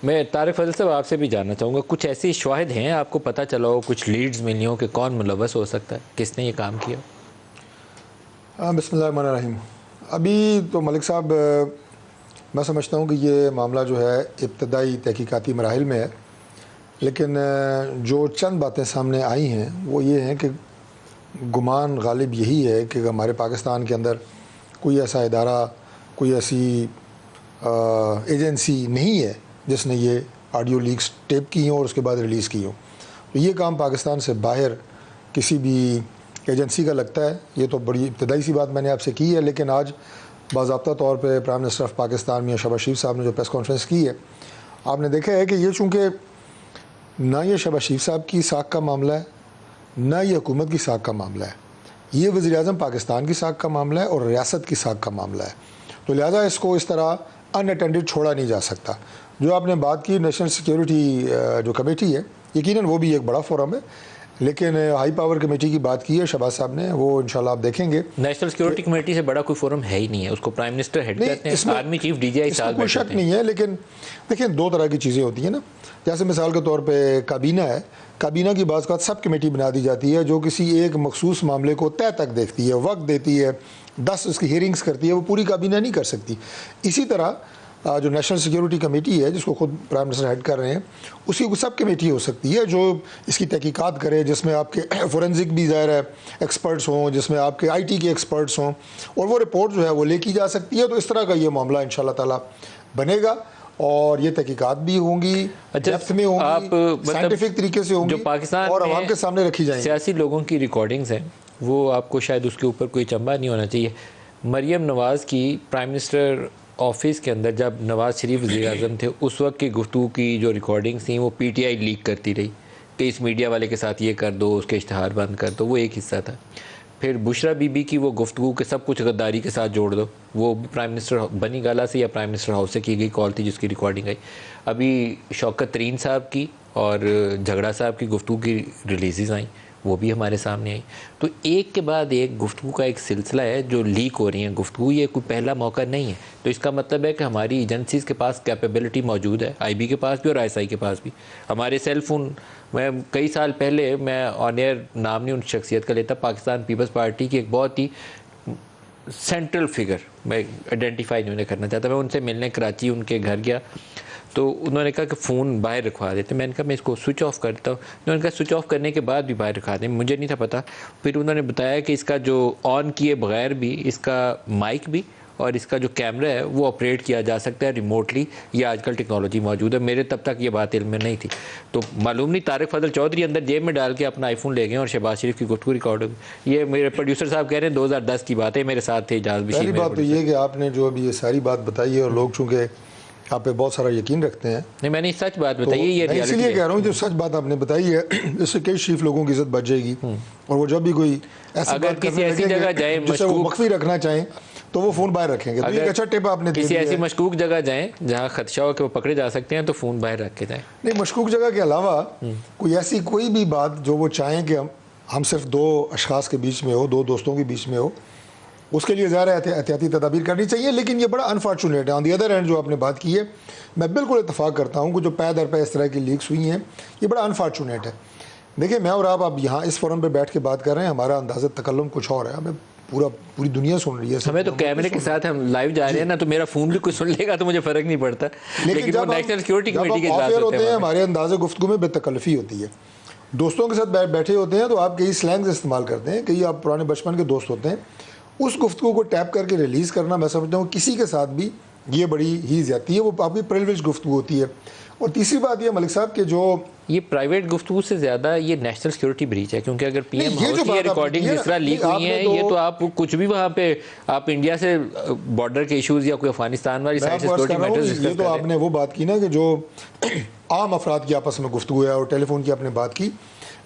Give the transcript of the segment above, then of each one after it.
मैं तारिक फजल साहब आपसे भी जानना चाहूँगा, कुछ ऐसी शवाहिद हैं आपको पता चला हो, कुछ लीड्स मिली हो कि कौन मुलव्वस हो सकता है, किसने ये काम किया? बिस्मिल्लाहिर्रहमानिर्रहीम। अभी तो मलिक साहब, मैं समझता हूँ कि ये मामला जो है इब्तदाई तहकीकाती मराहिल में है, लेकिन जो चंद बातें सामने आई हैं वो ये हैं कि गुमान गालिब यही है कि हमारे पाकिस्तान के अंदर कोई ऐसा इदारा, कोई ऐसी एजेंसी नहीं है जिसने ये ऑडियो लीक्स टेप की हों और उसके बाद रिलीज़ की हों। तो ये काम पाकिस्तान से बाहर किसी भी एजेंसी का लगता है। ये तो बड़ी इब्तदाई सी बात मैंने आपसे की है, लेकिन आज बाज़ाब्ता तौर पे प्राइम मिनिस्टर ऑफ पाकिस्तान मियां शहबाज शरीफ साहब ने जो प्रेस कॉन्फ्रेंस की है, आपने देखा है कि ये चूँकि ना ये शहबाज शरीफ साहब की साख का मामला है, ना ये हुकूमत की साख का मामला है, ये वज़ीर-ए-आज़म पाकिस्तान की साख का मामला है और रियासत की साख का मामला है। तो लिहाजा इसको इस तरह अनअटेंडेड छोड़ा नहीं जा सकता। जो आपने बात की नेशनल सिक्योरिटी जो कमेटी है, यकीनन वो भी एक बड़ा फोरम है, लेकिन हाई पावर कमेटी की बात की है शहबाज साहब ने, वो इंशाल्लाह आप देखेंगे। नेशनल सिक्योरिटी कमेटी से बड़ा कोई फोरम है ही नहीं है, उसको प्राइम मिनिस्टर हेड करते हैं, आर्मी चीफ डीजीआई साथ कोई शक नहीं है। लेकिन देखिए, दो तरह की चीज़ें होती हैं ना, जैसे मिसाल के तौर पे काबीना है, काबीना की बात का सब कमेटी बना दी जाती है जो किसी एक मखसूस मामले को तय तक देखती है, वक्त देती है, 10 उसकी हियरिंग्स करती है, वो पूरी काबीना नहीं कर सकती। इसी तरह जो नेशनल सिक्योरिटी कमेटी है, जिसको खुद प्राइम मिनिस्टर हेड कर रहे हैं, उसकी सब कमेटी हो सकती है जो इसकी तहकीकात करे, जिसमें आपके फोरेंसिक भी ज़ाहिर है एक्सपर्ट्स हों, जिसमें आपके आईटी के एक्सपर्ट्स हों, और वो रिपोर्ट जो है वो लेकी जा सकती है। तो इस तरह का ये मामला इंशाल्लाह ताला बनेगा और ये तहकीकात भी होंगी, डेप्थ में होंगी, साइंटिफिक तरीके से होंगी, जो पाकिस्तान और आवाम के सामने रखी जाएंगी। सियासी लोगों की रिकॉर्डिंग्स हैं, वो आपको शायद उसके ऊपर कोई चंबा नहीं होना चाहिए। मरियम नवाज़ की प्राइम मिनिस्टर ऑफिस के अंदर जब नवाज़ शरीफ वज़ीर-ए-आज़म थे, उस वक्त की गुफ्तगू की जो रिकॉर्डिंग्स थी वो पीटीआई लीक करती रही कि इस मीडिया वाले के साथ ये कर दो, उसके इश्तहार बंद कर दो, वो एक हिस्सा था। फिर बुशरा बीबी की वो गुफ्तगू के सब कुछ गद्दारी के साथ जोड़ दो, वो प्राइम मिनिस्टर बनी गाला से या प्राइम मिनिस्टर हाउस से की गई कॉल थी जिसकी रिकॉर्डिंग आई। अभी शौकत तरीन साहब की और झगड़ा साहब की गुफ्तगू की रिलीज़ आई, वो भी हमारे सामने आई। तो एक के बाद एक गुफ्तगू का एक सिलसिला है जो लीक हो रही है गुफ्तगू, ये कोई पहला मौका नहीं है। तो इसका मतलब है कि हमारी एजेंसीज़ के पास कैपेबिलिटी मौजूद है, आईबी के पास भी और आईएसआई के पास भी। हमारे सेल फोन, मैं कई साल पहले, मैं ऑन एयर नाम नहीं उन शख्सियत का लेता, पाकिस्तान पीपल्स पार्टी की एक बहुत ही सेंट्रल फिगर मैं आइडेंटिफाई नहीं करना चाहता, मैं उनसे मिलने कराची उनके घर गया, तो उन्होंने कहा कि फ़ोन बाहर रखवा देते। मैंने कहा मैं इसको स्विच ऑफ करता हूँ। उन्होंने कहा स्विच ऑफ करने के बाद भी बाहर रखवा दें, मुझे नहीं था पता। फिर उन्होंने बताया कि इसका जो ऑन किए बगैर भी इसका माइक भी और इसका जो कैमरा है वो ऑपरेट किया जा सकता है रिमोटली, ये आजकल टेक्नोलॉजी मौजूद है। मेरे तब तक ये बात इल्म में नहीं थी, तो मालूम नहीं तारिक फजल चौधरी अंदर जेब में डाल के अपना आईफोन ले गए और शहबाज शरीफ की गुफ्तगू रिकॉर्ड हो गई। ये मेरे प्रोड्यूसर साहब कह रहे हैं 2010 की बात है, मेरे साथ थे इजाज़ बशीर। पहली बात तो ये कि आपने जो अभी ये सारी बात बताई है और लोग चूँकि आप पे बहुत सारा यकीन रखते हैं। नहीं, मैंने सच बात बताई है, ये रियलिटी है। इसलिए कह रहा हूँ जो सच बात आपने बताई है इससे कई शरीफ लोगों की इज्जत बच जाएगी, और वो जब भी कोई ऐसी अगर किसी ऐसी जगह जाए जिसे वो मख्फी रखना चाहें तो वो फ़ोन बाहर रखेंगे। तो एक अच्छा टिप आपने किसी ऐसी मशकूक जगह जाएं जहाँ खदशा हो कि वो पकड़े जा सकते हैं, तो फ़ोन बाहर रख के जाएं। नहीं, मशकूक जगह के अलावा कोई ऐसी कोई भी बात जो वो चाहें कि हम सिर्फ दो अशखास के बीच में हो, दो दोस्तों के बीच में हो, उसके लिए ज़्यादा एहतियाती तदाबीर करनी चाहिए। लेकिन ये बड़ा अनफॉर्चुनेट है। ऑन दी अदर हैंड जो आपने बात की है, मैं बिल्कुल इत्तफाक करता हूँ कि जो पै दर पै इस तरह की लीक्स हुई हैं, ये बड़ा अनफॉर्चुनेट है। देखिए, मैं और आप यहाँ इस फोरम पे बैठ के बात कर रहे हैं, हमारा अंदाज़ा तकल्लुम कुछ और है, हमें पूरी दुनिया सुन रही है। हमें तो कैमरे के साथ हम लाइव जा रहे हैं ना, तो मेरा फ़ोन भी कोई सुन लेगा तो मुझे फ़र्क नहीं पड़ता। लेकिन जब नेशनल सिक्योरिटी कमेटी के साथ होते हैं, हमारे अंदाज़े गुफ्तगू में बेतकल्लफ़ी होती है। दोस्तों के साथ बैठे होते हैं तो आप कई स्लैंग्स इस्तेमाल करते हैं, कई आप पुराने बचपन के दोस्त होते हैं, उस गुफ्तगू को टैप करके रिलीज़ करना, मैं समझता हूँ किसी के साथ भी ये बड़ी ही ज़्यादती है, वो आपकी प्रिविलेज गुफ्तगू होती है। और तीसरी बात ये मलिक साहब के जो ये प्राइवेट गुफ्तगू से ज़्यादा ये नेशनल सिक्योरिटी ब्रीच है, क्योंकि अगर पीएम हाउस की रिकॉर्डिंग जिस तरह लीक हुई है, ये तो आप कुछ भी वहाँ पे आप इंडिया से बॉर्डर के इशूज़ या कोई अफगानिस्तान वाली साइड से सिक्योरिटी मैटर्स डिस्कस कर रहे हैं। ये तो आपने वो बात की ना कि जो आम अफराद की आपस में गुफ्तगू है और टेलीफोन की आपने बात की,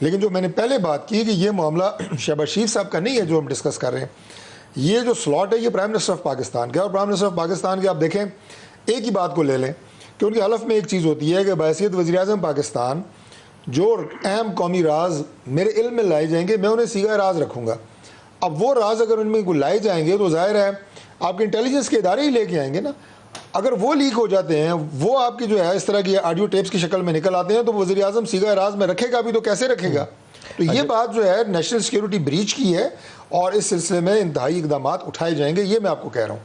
लेकिन जो मैंने पहले बात की कि ये मामला शहबाज शरीफ साहब का नहीं है जो हम डिस्कस कर रहे हैं। ये जो स्लॉट है ये प्राइम मिनिस्टर ऑफ पाकिस्तान का, और प्राइम मिनिस्टर ऑफ पाकिस्तान के आप देखें, एक ही बात को ले लें कि उनके हलफ में एक चीज़ होती है कि बहैसियत वज़ीर-ए-आज़म पाकिस्तान जो अहम कौमी राज मेरे इल्म में लाए जाएंगे, मैं उन्हें सीधा राज रखूँगा। अब वो राज अगर उनमें लाए जाएंगे तो जाहिर है आपके इंटेलिजेंस के इदारे ही लेके आएंगे ना। अगर वो लीक हो जाते हैं, वो आपकी जो है इस तरह की ऑडियो टेप्स की शक्ल में निकल आते हैं, तो वज़ीर आज़म सीगा राज में रखेगा भी तो कैसे रखेगा? तो ये बात जो है नेशनल सिक्योरिटी ब्रीच की है और इस सिलसिले में इंतहाई इकदाम उठाए जाएंगे, ये मैं आपको कह रहा हूँ।